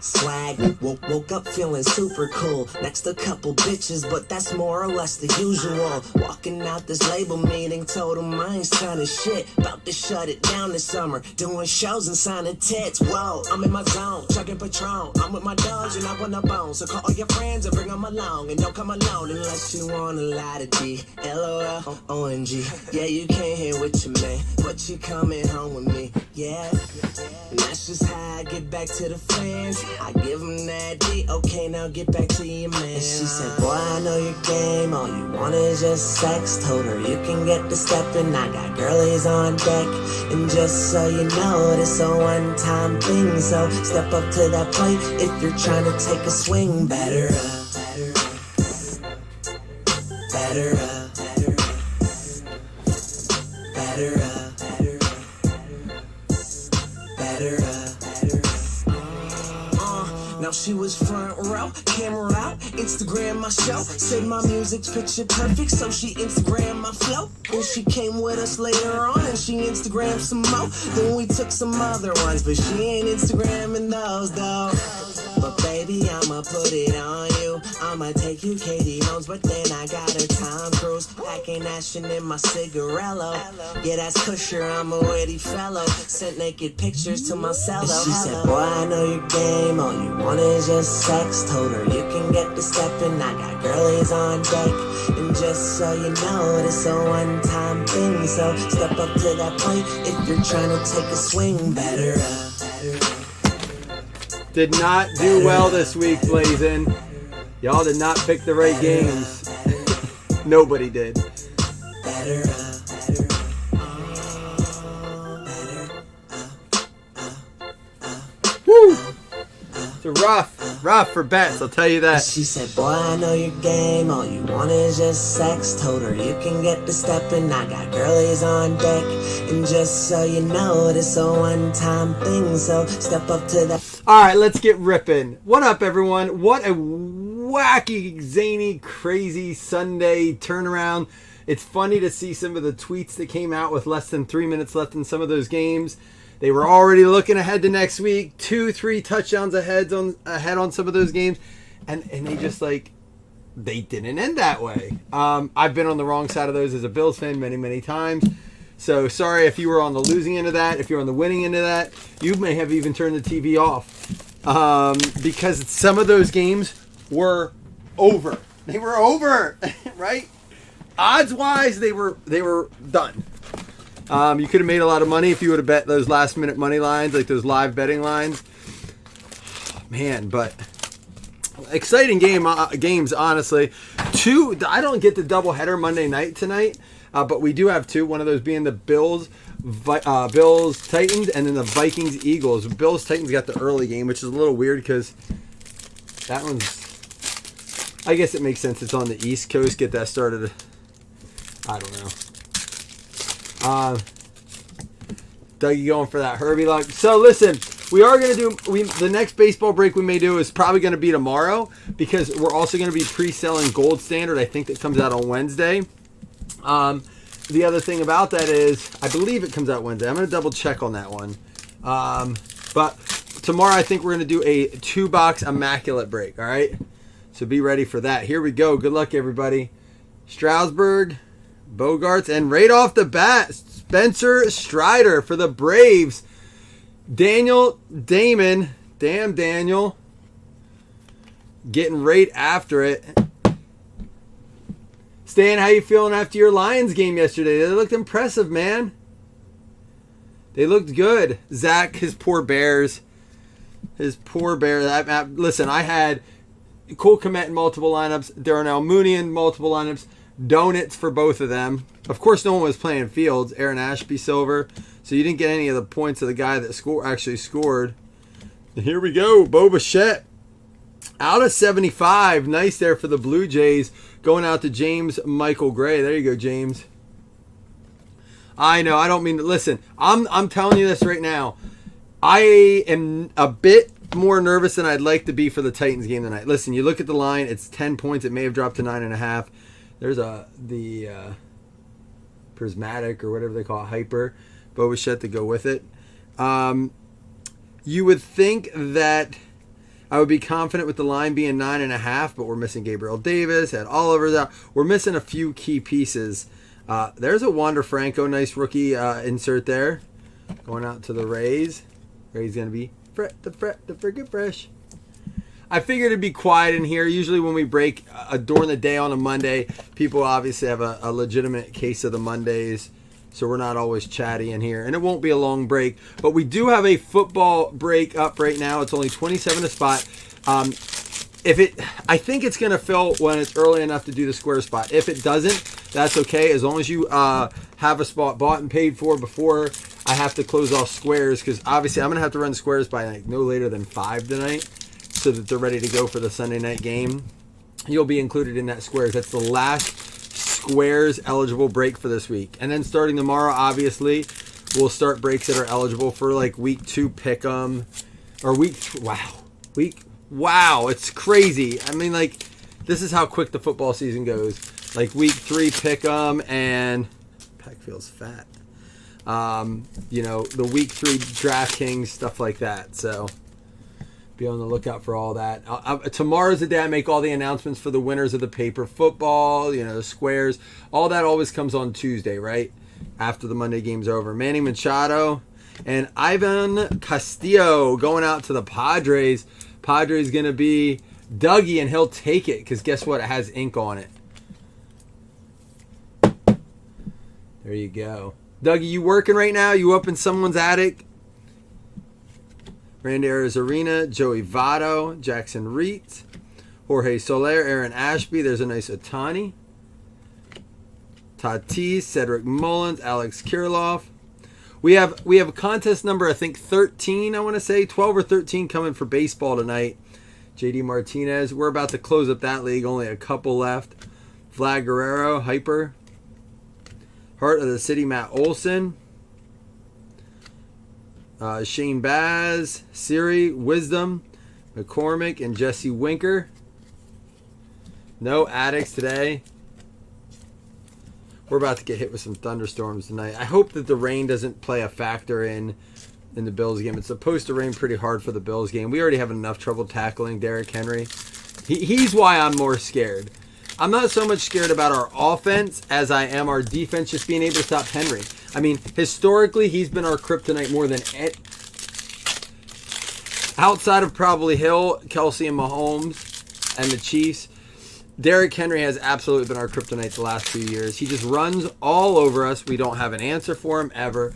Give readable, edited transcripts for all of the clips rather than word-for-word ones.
Swag, woke up feeling super cool. Next a couple bitches, but that's more or less the usual. Walking out this label meeting, told them I ain't signing shit. About to shut it down this summer, doing shows and signing tits. Whoa, I'm in my zone, chugging Patron. I'm with my dogs and I want a bone. So call all your friends and bring them along. And don't come alone unless you want a lot of D. LOL, OMG. Yeah, you came here with your man, but you coming home with me. Yeah, and that's just how I get back to the friends. I give them that D. Okay, now get back to your man. And she said, boy, I know your game. All you want is just sex. Told her you can get the stepping. I got girlies on deck. And just so you know, this a one-time thing. So step up to that plate if you're trying to take a swing. Batter up, batter up, batter up, batter up. Now she was front row, camera out, Instagram my show. Said my music's picture perfect, so she Instagram my flow. And she came with us later on, and she Instagrammed some more. Then we took some other ones, but she ain't Instagramming those though. But baby, I'ma put it on you. I'ma take you Katie Holmes, but then I got her Tom Cruise. Packing action in my cigarello. Yeah, that's Kusher, I'm a witty fellow. Sent naked pictures to my cello. She said, boy, I know your game. All you want is just sex. Told her you can get the stepping. I got girlies on deck. And just so you know, this a one-time thing. So step up to that plate if you're trying to take a swing. Better up, better up. Did not do well this week, Blazin'. Y'all did not pick the right games. Nobody did. Woo! It's rough for bets, I'll tell you that. She said, boy, I know your game. All you want is just sex. Told her you can get the stepping. I got girlies on deck. And just so you know, this a one-time thing. So step up to that. All right, let's get ripping. What up, everyone? What a wacky, zany, crazy Sunday turnaround. It's funny to see some of the tweets that came out with less than 3 minutes left in some of those games. They were already looking ahead to next week, 2-3 touchdowns ahead on some of those games, and they just they didn't end that way. I've been on the wrong side of those as a Bills fan many times. So sorry if you were on the losing end of that. If you're on the winning end of that, you may have even turned the TV off because some of those games were over. They were over, right? Odds-wise, they were done. You could have made a lot of money if you would have bet those last-minute money lines, like those live betting lines. Man, but exciting games, honestly. I don't get the doubleheader Monday night tonight. But we do have two. One of those being the Bills Titans, and then the Vikings Eagles. Bills Titans got the early game, which is a little weird because that one's. I guess it makes sense. It's on the East Coast. Get that started. I don't know. Dougie going for that Herbie luck. So listen, we are going to do. The next baseball break we may do is probably going to be tomorrow because we're also going to be pre-selling Gold Standard. I think that comes out on Wednesday. The other thing about that is, I believe it comes out Wednesday. I'm going to double check on that one. But tomorrow I think we're going to do a 2-box immaculate break. All right. So be ready for that. Here we go. Good luck, everybody. Strasburg, Bogarts, and right off the bat, Spencer Strider for the Braves. Daniel Damon, damn Daniel, getting right after it. Stan, how you feeling after your Lions game yesterday? They looked impressive, man. They looked good. Zach, his poor Bears. Listen, I had Cole Kmet in multiple lineups. Darnell Mooney in multiple lineups. Donuts for both of them. Of course, no one was playing Fields. Aaron Ashby Silver. So you didn't get any of the points of the guy that actually scored. And here we go. Bo Bichette. Out of 75. Nice there for the Blue Jays. Going out to James Michael Gray. There you go, James. I know. I don't mean to. Listen, I'm telling you this right now. I am a bit more nervous than I'd like to be for the Titans game tonight. Listen, you look at the line. It's 10 points. It may have dropped to 9.5. There's the prismatic or whatever they call it, hyper. Bo Bichette to go with it. You would think that I would be confident with the line being 9.5, but we're missing Gabriel Davis, had Oliver's out. We're missing a few key pieces. There's a Wander Franco, nice rookie insert there. Going out to the Rays. Rays going to be the freaking fresh. I figured it'd be quiet in here. Usually when we break during the day on a Monday, people obviously have a legitimate case of the Mondays. So we're not always chatty in here. And it won't be a long break. But we do have a football break up right now. It's only 27 a spot. I think it's going to fill when it's early enough to do the square spot. If it doesn't, that's okay. As long as you have a spot bought and paid for before I have to close off squares. Because obviously I'm going to have to run squares by like no later than 5 tonight. So that they're ready to go for the Sunday night game. You'll be included in that squares. That's the last squares eligible break for this week. And then starting tomorrow, obviously, we'll start breaks that are eligible for like week 2 pick'em or wow, it's crazy. I mean, like, this is how quick the football season goes. Like week 3 pick'em and pack feels fat. The week 3 DraftKings, stuff like that. So be on the lookout for all that. Tomorrow's the day I make all the announcements for the winners of the paper football, the squares. All that always comes on Tuesday, right? After the Monday game's over. Manny Machado and Ivan Castillo going out to the Padres. Padres going to be Dougie, and he'll take it because guess what? It has ink on it. There you go. Dougie, you working right now? You up in someone's attic? Randy Arozarena, Joey Votto, Jackson Reet, Jorge Soler, Aaron Ashby. There's a nice Ohtani. Tatis, Cedric Mullins, Alex Kirilloff. We have a contest number, I think 13, I want to say. 12 or 13 coming for baseball tonight. JD Martinez. We're about to close up that league. Only a couple left. Vlad Guerrero, Hyper. Heart of the City, Matt Olson. Shane Baz, Siri, Wisdom, McCormick, and Jesse Winker. No addicts today. We're about to get hit with some thunderstorms tonight. I hope that the rain doesn't play a factor in the Bills game. It's supposed to rain pretty hard for the Bills game. We already have enough trouble tackling Derrick Henry. He's why I'm more scared. I'm not so much scared about our offense as I am our defense just being able to stop Henry. I mean, historically, he's been our kryptonite more than outside of probably Hill, Kelsey, and Mahomes, and the Chiefs. Derrick Henry has absolutely been our kryptonite the last few years. He just runs all over us. We don't have an answer for him ever.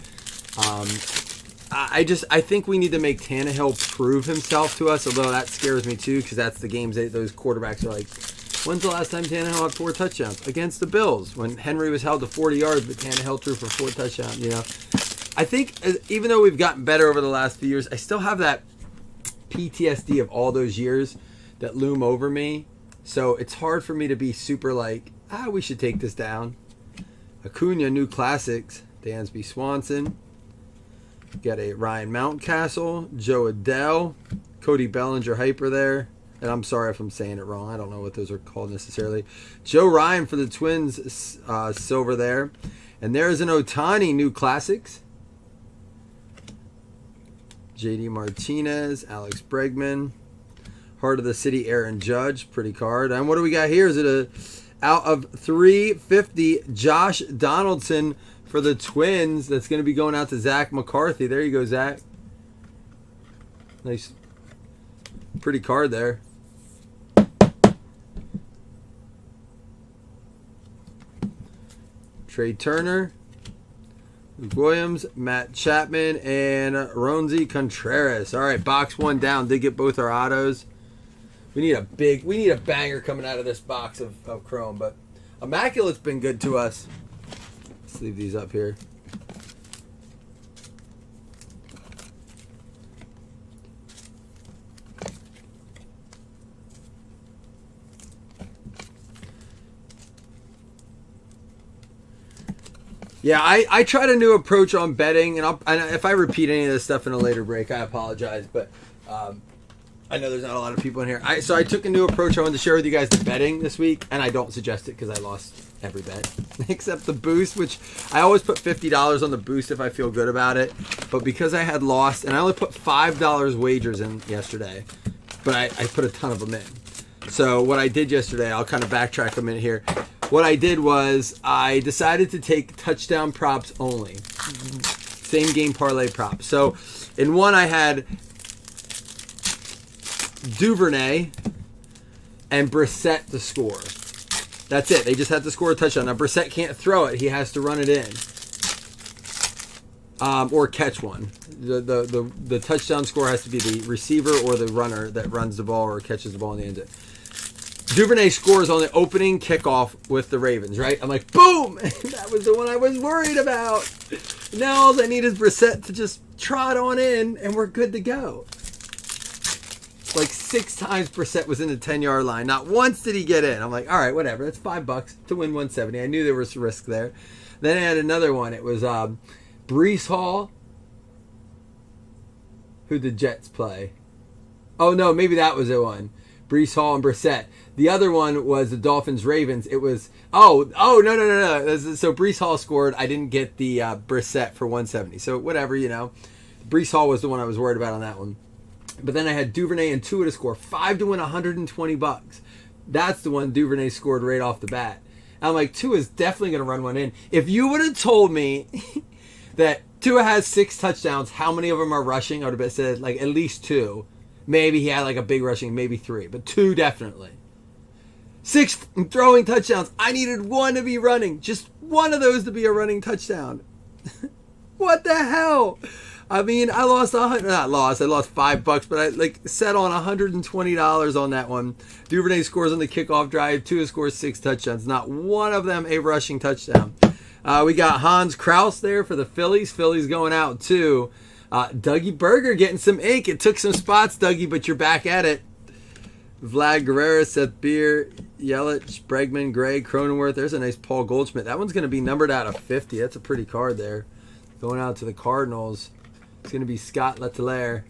I think we need to make Tannehill prove himself to us, although that scares me too because that's the games that those quarterbacks are like, when's the last time Tannehill had 4 touchdowns? Against the Bills, when Henry was held to 40 yards, but Tannehill threw for 4 touchdowns, I think even though we've gotten better over the last few years, I still have that PTSD of all those years that loom over me. So it's hard for me to be super like, we should take this down. Acuna, new classics. Dansby Swanson. Got a Ryan Mountcastle, Joe Adele, Cody Bellinger Hyper there. And I'm sorry if I'm saying it wrong. I don't know what those are called necessarily. Joe Ryan for the Twins, silver there. And there's an Ohtani, new classics. JD Martinez, Alex Bregman. Heart of the City, Aaron Judge, pretty card. And what do we got here? Is it a out of 350, Josh Donaldson for the Twins. That's going to be going out to Zach McCarthy. There you go, Zach. Nice. Pretty card there. Trey Turner, Luke Williams, Matt Chapman, and Ronzi Contreras. All right, box 1 down. Did get both our autos. We need a banger coming out of this box of Chrome, but Immaculate's been good to us. Let's leave these up here. Yeah, I tried a new approach on betting, and if I repeat any of this stuff in a later break, I apologize, but I know there's not a lot of people in here. So I took a new approach I wanted to share with you guys the betting this week, and I don't suggest it because I lost every bet except the boost, which I always put $50 on the boost if I feel good about it, but because I had lost, and I only put $5 wagers in yesterday, but I put a ton of them in. So what I did yesterday, I'll kind of backtrack a minute here. What I did was I decided to take touchdown props only. Same game parlay props. So in one I had Duvernay and Brissett to score. That's it. They just have to score a touchdown. Now Brissett can't throw it. He has to run it in. Or catch one. The touchdown score has to be the receiver or the runner that runs the ball or catches the ball in the end zone. Duvernay scores on the opening kickoff with the Ravens, right? I'm like, boom! That was the one I was worried about. Now all I need is Brissett to just trot on in, and we're good to go. Like 6 times Brissett was in the 10-yard line. Not once did he get in. I'm like, all right, whatever. That's $5 to win 170. I knew there was risk there. Then I had another one. It was Breece Hall. Who'd the Jets play? Oh, no, maybe that was the one. Breece Hall and Brissett. The other one was the Dolphins-Ravens. It was, no. So Breece Hall scored. I didn't get the Brissett for 170. So whatever, Breece Hall was the one I was worried about on that one. But then I had Duvernay and Tua to score. 5 to win $120. That's the one Duvernay scored right off the bat. And I'm like, Tua's definitely going to run one in. If you would have told me that Tua has 6 touchdowns, how many of them are rushing? I would have said like at least 2. Maybe he had like a big rushing, maybe 3. But 2 definitely. 6 throwing touchdowns. I needed 1 to be running. Just 1 of those to be a running touchdown. What the hell? I mean, I lost I lost $5, but I set on $120 on that one. Duvernay scores on the kickoff drive. Tua scores 6 touchdowns. Not one of them a rushing touchdown. We got Hans Kraus there for the Phillies. Phillies going out too. Dougie Berger getting some ink. It took some spots, Dougie, but you're back at it. Vlad Guerrero, Seth Beer, Yelich, Bregman, Gray, Cronenworth. There's a nice Paul Goldschmidt. That one's going to be numbered out of 50. That's a pretty card there. Going out to the Cardinals. It's going to be Scott Letelier.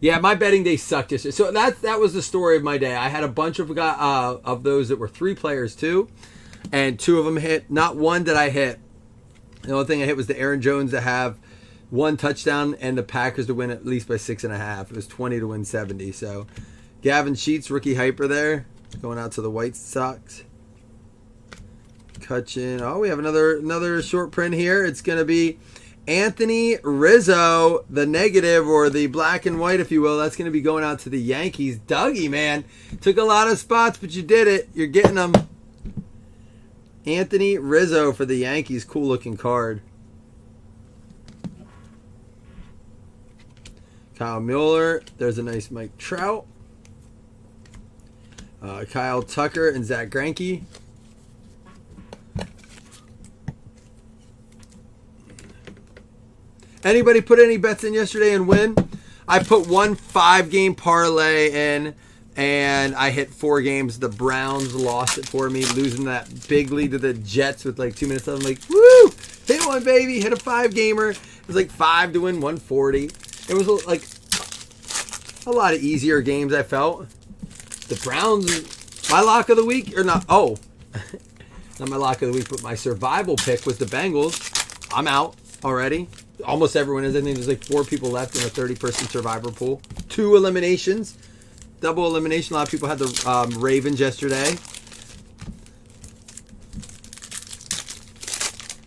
Yeah, my betting day sucked yesterday. So that was the story of my day. I had a bunch of those that were 3 players too, and 2 of them hit. Not one did I hit. The only thing I hit was the Aaron Jones to have 1 touchdown and the Packers to win at least by 6.5. It was 20 to win 70. So Gavin Sheets, rookie hyper there, going out to the White Sox. Cutchin. Oh, we have another short print here. It's going to be Anthony Rizzo, the negative or the black and white, if you will. That's going to be going out to the Yankees. Dougie, man, took a lot of spots, but you did it. You're getting them. Anthony Rizzo for the Yankees. Cool looking card. Kyle Mueller. There's a nice Mike Trout. Kyle Tucker and Zach Greinke. Anybody put any bets in yesterday and win? I put 1 5-game parlay in, and I hit 4 games. The Browns lost it for me, losing that big lead to the Jets with like 2 minutes left. I'm like, woo! Hit one, baby. Hit a 5-gamer. It was like 5 to win 140. It was like a lot of easier games, I felt. The Browns, my lock of the week, or not, not my lock of the week, but my survival pick was the Bengals. I'm out already. Almost everyone is. I think there's like 4 people left in a 30-person survivor pool. 2 eliminations. Double elimination. A lot of people had the Ravens yesterday.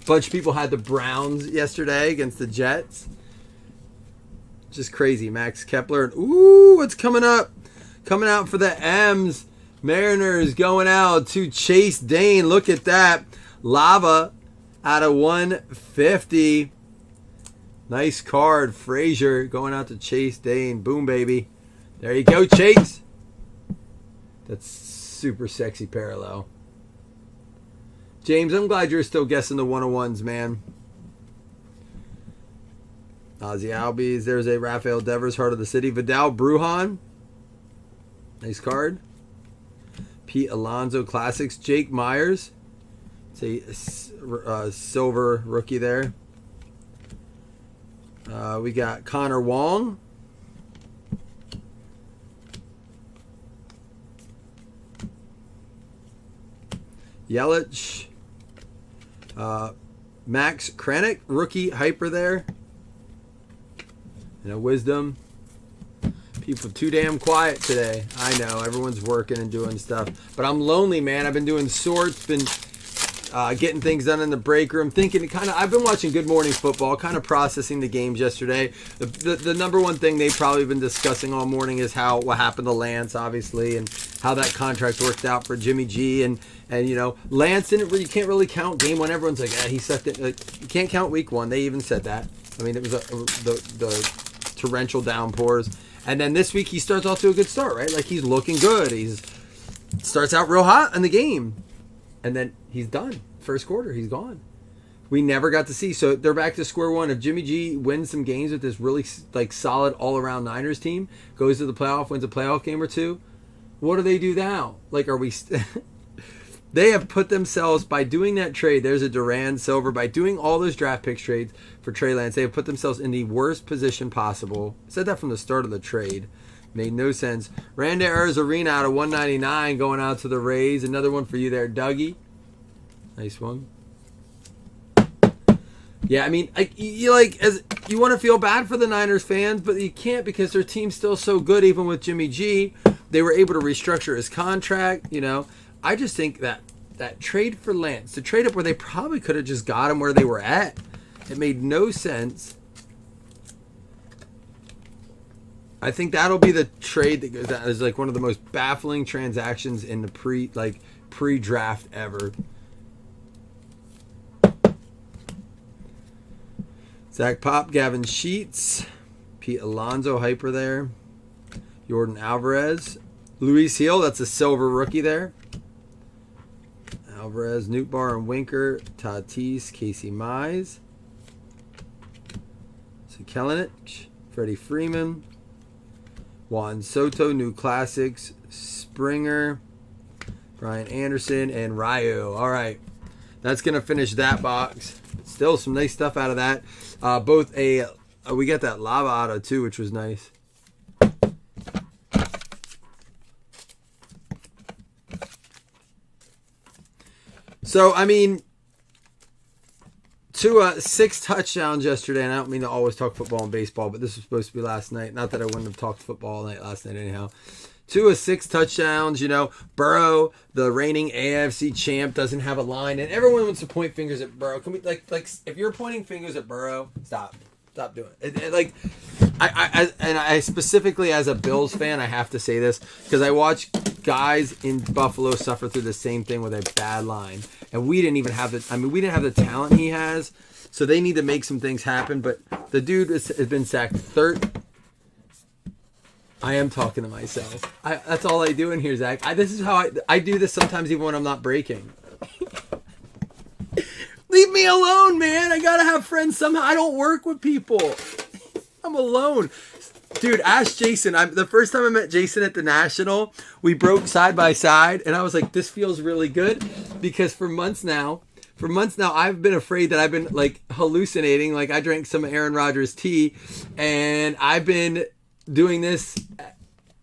Bunch of people had the Browns yesterday against the Jets. Just crazy. Max Kepler. Ooh, what's coming up? Coming out for the M's. Mariners going out to Chase Dane. Look at that. Lava out of 150. Nice card. Frazier going out to Chase Dane. Boom, baby. There you go, Chase. That's super sexy parallel. James, I'm glad you're still guessing the 101s, man. Ozzy Albies. There's a Rafael Devers, Heart of the City. Vidal Brujan. Nice card. Pete Alonso Classics. Jake Myers. It's a silver rookie there. We got Connor Wong. Yelich. Max Kranick, rookie hyper there. Wisdom. People too damn quiet today. I know, everyone's working and doing stuff. But I'm lonely, man. I've been doing sorts, been getting things done in the break room, thinking I've been watching Good Morning Football, kind of processing the games yesterday. The number one thing they've probably been discussing all morning is what happened to Lance, obviously, and how that contract worked out for Jimmy G. And you know, Lance you can't really count game one. Everyone's like, he sucked it. Like, you can't count week one. They even said that. I mean, it was the torrential downpours. And then this week he starts off to a good start, right? Like, he's looking good. Starts out real hot in the game. And then he's done. First quarter, he's gone. We never got to see. So they're back to square one. If Jimmy G wins some games with this really solid all-around Niners team, goes to the playoff, wins a playoff game or two, what do they do now? Like, are we... They have put themselves, by doing that trade, there's a Duran Silver, by doing all those draft picks trades for Trey Lance, they have put themselves in the worst position possible. I said that from the start of the trade. Made no sense. Randy Arozarena out of 199 going out to the Rays. Another one for you there, Dougie. Nice one. Yeah, I mean, you want to feel bad for the Niners fans, but you can't because their team's still so good, even with Jimmy G. They were able to restructure his contract, you know. I just think that trade for Lance, to trade up where they probably could have just got him where they were at, it made no sense. I think that'll be the trade that is like one of the most baffling transactions in the pre-draft ever. Zach Pop, Gavin Sheets, Pete Alonso, hyper there. Jordan Alvarez, Luis Hill, that's a silver rookie there. Alvarez, Newtbar and Winker, Tatis, Casey Mize, Kellenich, Freddie Freeman, Juan Soto, New Classics, Springer, Brian Anderson, and Ryu. All right, that's going to finish that box. Still some nice stuff out of that. We got that Lava Auto too, which was nice. So, I mean, 6 touchdowns yesterday, and I don't mean to always talk football and baseball, but this was supposed to be last night. Not that I wouldn't have talked football all night last night anyhow. 2 of 6 touchdowns, you know. Burrow, the reigning AFC champ, doesn't have a line, and everyone wants to point fingers at Burrow. Can we, like, if you're pointing fingers at Burrow, stop doing it. I specifically as a Bills fan, I have to say this because I watch guys in Buffalo suffer through the same thing with a bad line, and we didn't have the talent he has, so they need to make some things happen. But the dude has been sacked I am talking to myself. That's all I do in here, Zach. This is how I do this sometimes, even when I'm not breaking. Leave me alone, man. I gotta have friends somehow. I don't work with people. I'm alone. Dude, ask Jason. The first time I met Jason at the National, we broke side by side, and I was like, this feels really good, because for months now, I've been afraid that I've been like hallucinating. Like, I drank some Aaron Rodgers tea, and I've been doing this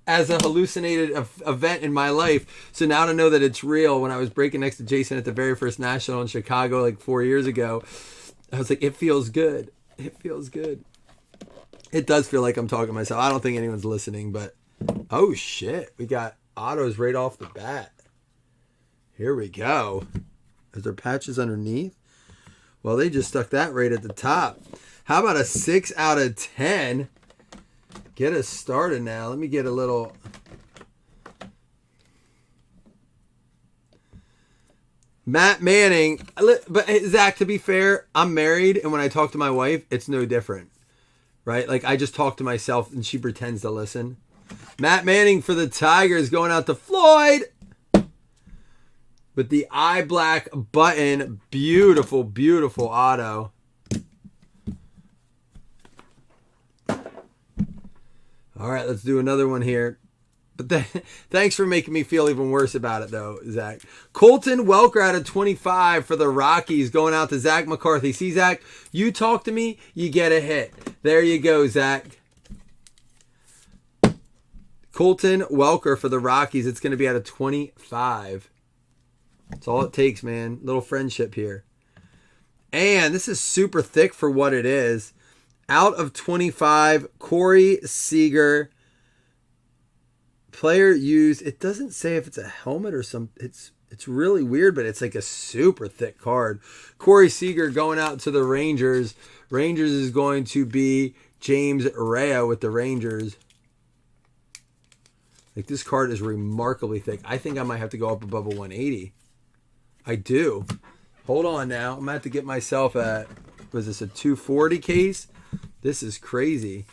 as a hallucinated event in my life. So now to know that it's real, when I was breaking next to Jason at the very first National in Chicago like 4 years ago, I was like, it feels good. It feels good. It does feel like I'm talking to myself. I don't think anyone's listening, but oh shit, we got autos right off the bat. Here we go. Is there patches underneath? Well, they just stuck that right at the top. How about a 6 out of 10? Get us started now. Let me get a little... Matt Manning. But Zach, to be fair, I'm married, and when I talk to my wife, it's no different. Right? Like, I just talk to myself, and she pretends to listen. Matt Manning for the Tigers going out to Floyd. With the eye black button. Beautiful, beautiful auto. All right, let's do another one here. But thanks for making me feel even worse about it, though, Zach. Colton Welker out of 25 for the Rockies going out to Zach McCarthy. See, Zach, you talk to me, you get a hit. There you go, Zach. Colton Welker for the Rockies. It's going to be out of 25. That's all it takes, man. Little friendship here. And this is super thick for what it is. Out of 25, Corey Seager player used. It doesn't say if it's a helmet or some. It's really weird, but it's like a super thick card. Corey Seager going out to the Rangers. Rangers is going to be James Rea with the Rangers. Like, this card is remarkably thick. I think I might have to go up above a 180. I do. Hold on now. I'm going to have to get myself at, was this a 240 case? This is crazy.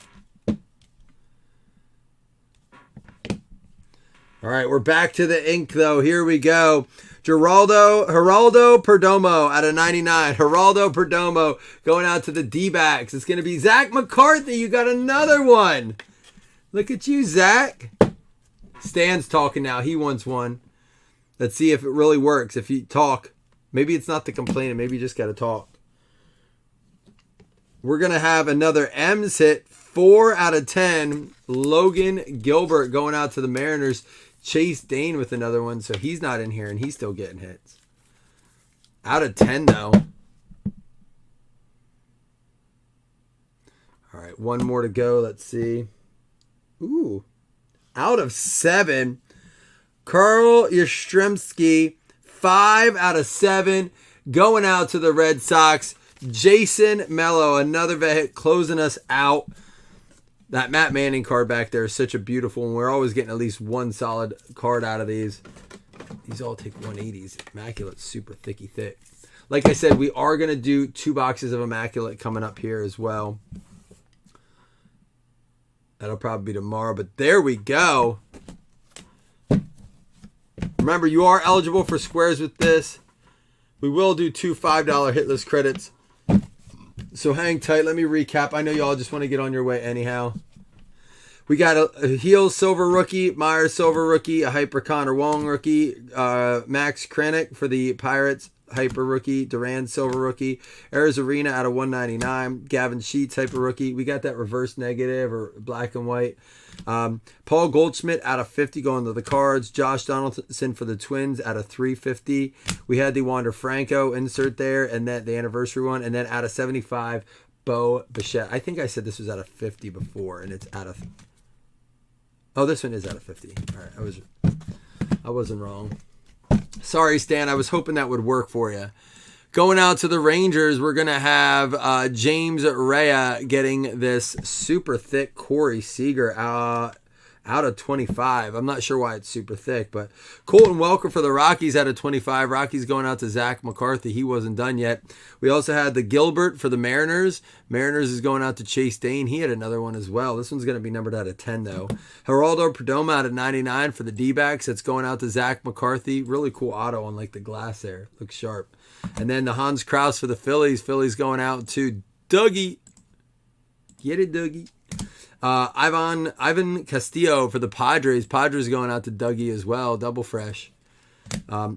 All right, we're back to the ink, though. Here we go. Geraldo Perdomo out of 99. Geraldo Perdomo going out to the D-backs. It's going to be Zach McCarthy. You got another one. Look at you, Zach. Stan's talking now. He wants one. Let's see if it really works. If you talk, maybe it's not the complaining. Maybe you just got to talk. We're going to have another M's hit. 4 out of 10. Logan Gilbert going out to the Mariners. Chase Dane with another one. So he's not in here and he's still getting hits. Out of 10 though. All right. One more to go. Let's see. Ooh. Out of 7. Carl Yastrzemski. 5 out of 7. Going out to the Red Sox. Jason Mello. Another vet closing us out. That Matt Manning card back there is such a beautiful one. We're always getting at least one solid card out of these. These all take 180s. Immaculate, super thicky thick. Like I said, we are going to do 2 boxes of Immaculate coming up here as well. That'll probably be tomorrow, but there we go. Remember, you are eligible for squares with this. We will do 2 $5 hit list credits. So hang tight. Let me recap. I know y'all just want to get on your way anyhow. We got a Heel Silver rookie, Myers Silver rookie, a Hyper Connor Wong rookie, Max Krennic for the Pirates, Hyper rookie, Duran Silver rookie, Arizarena out of 199, Gavin Sheets Hyper rookie. We got that reverse negative or black and white. Paul Goldschmidt out of 50 going to the Cards. Josh Donaldson for the Twins out of 350. We had the Wander Franco insert there, and then the anniversary one, and then out of 75, Bo Bichette. I think I said this was out of 50 before, and it's out of. Oh, this one is out of 50. All right, I wasn't wrong. Sorry, Stan. I was hoping that would work for you. Going out to the Rangers, we're going to have James Rea getting this super thick Corey Seager out of 25. I'm not sure why it's super thick, but Colton Welker for the Rockies out of 25. Rockies going out to Zach McCarthy. He wasn't done yet. We also had the Gilbert for the Mariners. Mariners is going out to Chase Dane. He had another one as well. This one's going to be numbered out of 10, though. Geraldo Perdomo out of 99 for the D-backs. It's going out to Zach McCarthy. Really cool auto on like the glass there. Looks sharp. And then the Hans Kraus for the Phillies. Phillies going out to Dougie. Get it, Dougie. Ivan Castillo for the Padres. Padres going out to Dougie as well. Double fresh.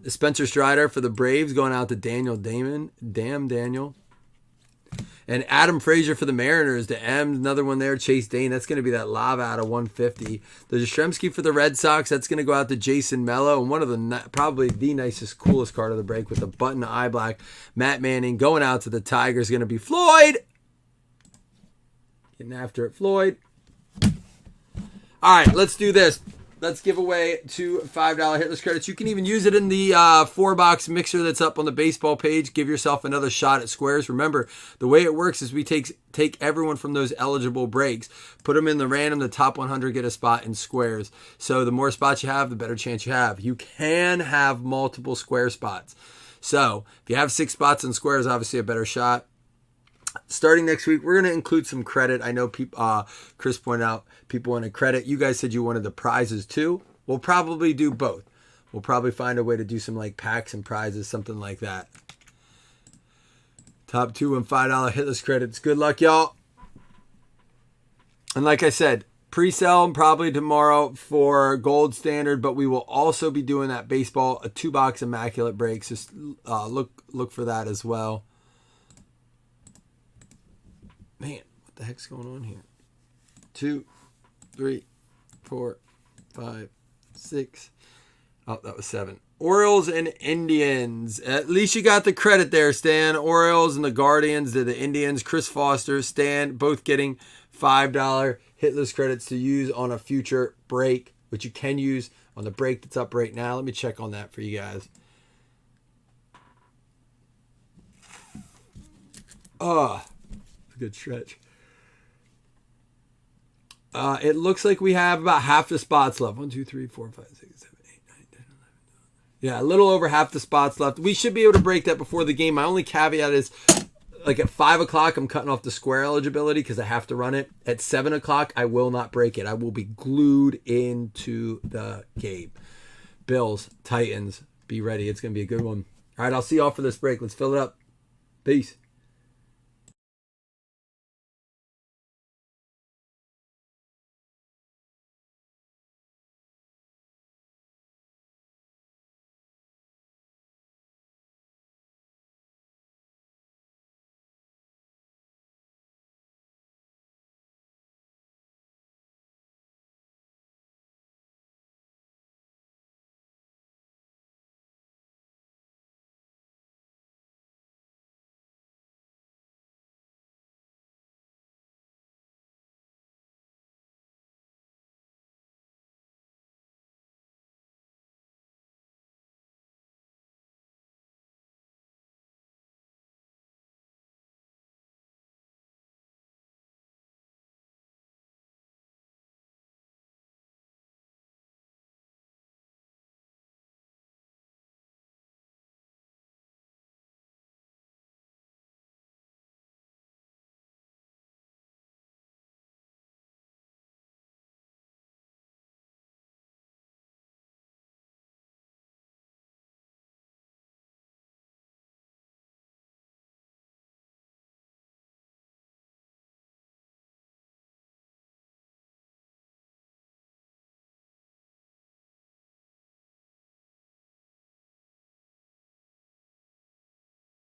Spencer Strider for the Braves going out to Daniel Damon. Damn, Daniel. And Adam Frazier for the Mariners. The M, another one there. Chase Dane. That's going to be that lava out of 150. The Yastrzemski for the Red Sox. That's going to go out to Jason Mello. And one of the probably the nicest, coolest card of the break with the button eye black. Matt Manning going out to the Tigers. Going to be Floyd. Getting after it, Floyd. All right, let's do this. Let's give away 2 $5 hitless credits. You can even use it in the 4-box mixer that's up on the baseball page. Give yourself another shot at squares. Remember, the way it works is we take everyone from those eligible breaks, put them in the random, the top 100 get a spot in squares. So the more spots you have, the better chance you have. You can have multiple square spots. So if you have 6 spots in squares, obviously a better shot. Starting next week, we're going to include some credit. I know people, Chris pointed out people wanted credit. You guys said you wanted the prizes too. We'll probably do both. We'll probably find a way to do some like packs and prizes, something like that. Top 2 and $5 hitless credits. Good luck, y'all. And like I said, pre-sale probably tomorrow for Gold Standard, but we will also be doing that baseball, a 2-box Immaculate break. So look for that as well. Man, what the heck's going on here? 2, 3, 4, 5, 6. Oh, that was 7. Orioles and Indians. At least you got the credit there, Stan. Orioles and the Guardians. They're the Indians. Chris Foster, Stan, both getting $5 hitless credits to use on a future break. which you can use on the break that's up right now. Let me check on that for you guys. Oh, it's a good stretch. It looks like we have about half the spots left. 1, 2, 3, 4, 5, 6, 7, 8, 9, 10, 11, 12. Yeah, a little over half the spots left. We should be able to break that before the game. My only caveat is, like at 5 o'clock, I'm cutting off the square eligibility because I have to run it. At 7 o'clock, I will not break it. I will be glued into the game. Bills, Titans, be ready. It's going to be a good one. All right, I'll see y'all for this break. Let's fill it up. Peace.